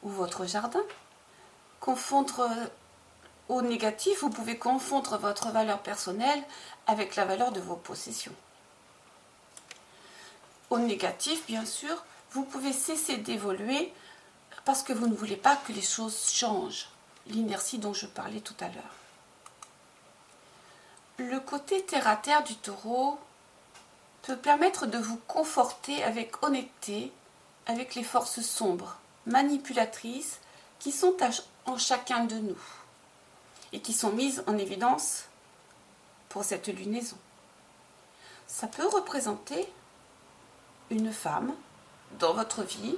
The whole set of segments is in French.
ou votre jardin. Confondre au négatif, vous pouvez confondre votre valeur personnelle avec la valeur de vos possessions. Au négatif, bien sûr, vous pouvez cesser d'évoluer parce que vous ne voulez pas que les choses changent. L'inertie dont je parlais tout à l'heure. Le côté terre-à-terre du taureau peut permettre de vous conforter avec honnêteté avec les forces sombres, manipulatrices, qui sont en chacun de nous et qui sont mises en évidence pour cette lunaison. Ça peut représenter une femme dans votre vie,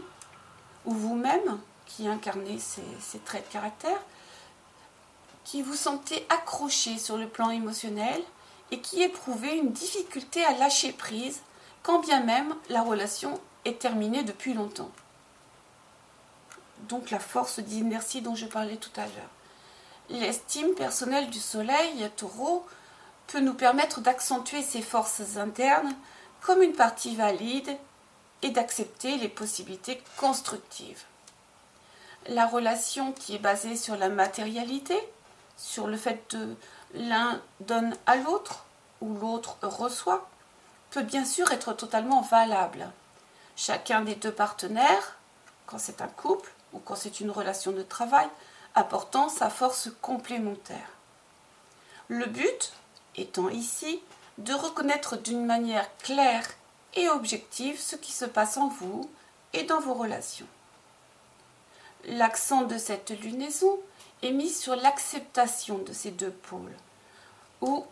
ou vous-même qui incarnez ces traits de caractère, qui vous sentez accroché sur le plan émotionnel et qui éprouvez une difficulté à lâcher prise, quand bien même la relation est terminée depuis longtemps. Donc la force d'inertie dont je parlais tout à l'heure. L'estime personnelle du soleil, taureau, peut nous permettre d'accentuer ces forces internes comme une partie valide et d'accepter les possibilités constructives. La relation qui est basée sur la matérialité, sur le fait que l'un donne à l'autre ou l'autre reçoit, peut bien sûr être totalement valable. Chacun des deux partenaires, quand c'est un couple ou quand c'est une relation de travail, apportant sa force complémentaire. Le but étant ici de reconnaître d'une manière claire et objective ce qui se passe en vous et dans vos relations. L'accent de cette lunaison est mis sur l'acceptation de ces deux pôles, où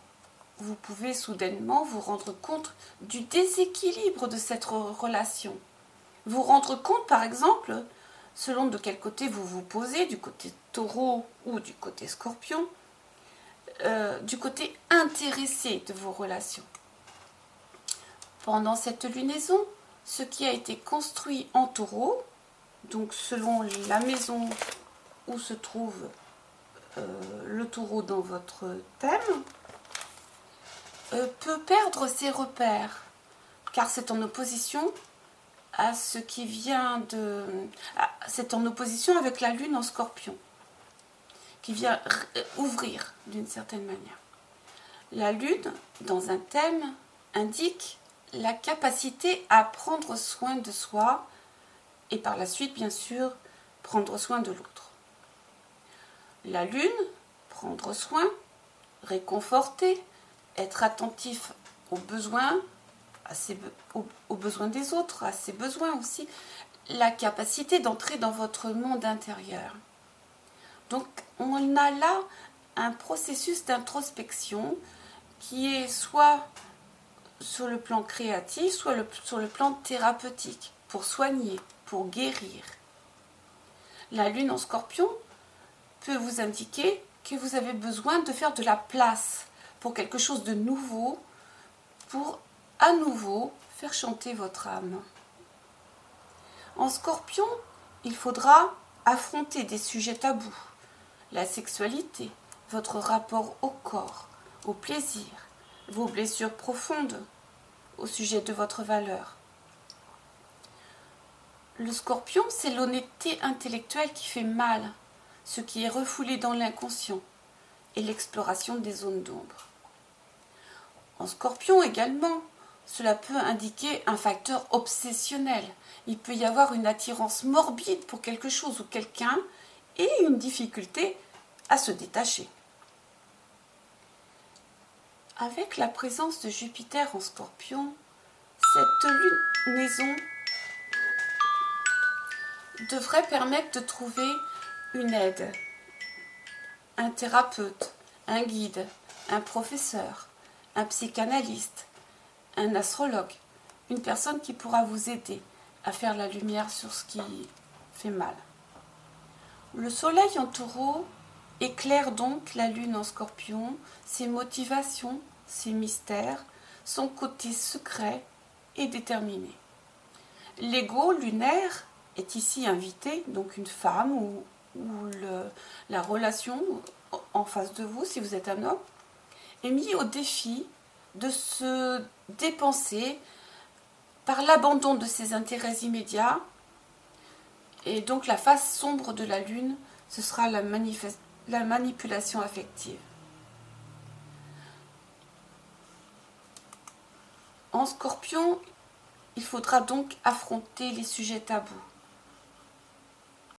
vous pouvez soudainement vous rendre compte du déséquilibre de cette relation. Vous rendre compte, par exemple, selon de quel côté vous vous posez, du côté taureau ou du côté scorpion, du côté intéressé de vos relations. Pendant cette lunaison, ce qui a été construit en taureau, donc selon la maison où se trouve le taureau dans votre thème, peut perdre ses repères, car c'est en opposition à ce qui vient de... C'est en opposition avec la lune en scorpion, qui vient ouvrir d'une certaine manière. La lune, dans un thème, indique la capacité à prendre soin de soi et par la suite, bien sûr, prendre soin de l'autre. La lune, prendre soin, réconforter, être attentif aux besoins, aux besoins des autres, à ses besoins aussi, la capacité d'entrer dans votre monde intérieur. Donc, on a là un processus d'introspection qui est soit sur le plan créatif, soit sur le plan thérapeutique, pour soigner, pour guérir. La lune en scorpion peut vous indiquer que vous avez besoin de faire de la place pour quelque chose de nouveau, pour à nouveau faire chanter votre âme. En scorpion, il faudra affronter des sujets tabous, la sexualité, votre rapport au corps, au plaisir, vos blessures profondes au sujet de votre valeur. Le scorpion, c'est l'honnêteté intellectuelle qui fait mal, ce qui est refoulé dans l'inconscient, et l'exploration des zones d'ombre. En scorpion également, cela peut indiquer un facteur obsessionnel. Il peut y avoir une attirance morbide pour quelque chose ou quelqu'un et une difficulté à se détacher. Avec la présence de Jupiter en scorpion, cette lunaison devrait permettre de trouver une aide, un thérapeute, un guide, un professeur, un psychanalyste, un astrologue, une personne qui pourra vous aider à faire la lumière sur ce qui fait mal. Le soleil en taureau éclaire donc la lune en scorpion, ses motivations, ses mystères, son côté secret et déterminé. L'ego lunaire est ici invité, donc une femme ou la relation en face de vous, si vous êtes un homme, est mis au défi de se dépenser par l'abandon de ses intérêts immédiats Et donc la face sombre de la lune, ce sera la manipulation affective. En Scorpion, il faudra donc affronter les sujets tabous.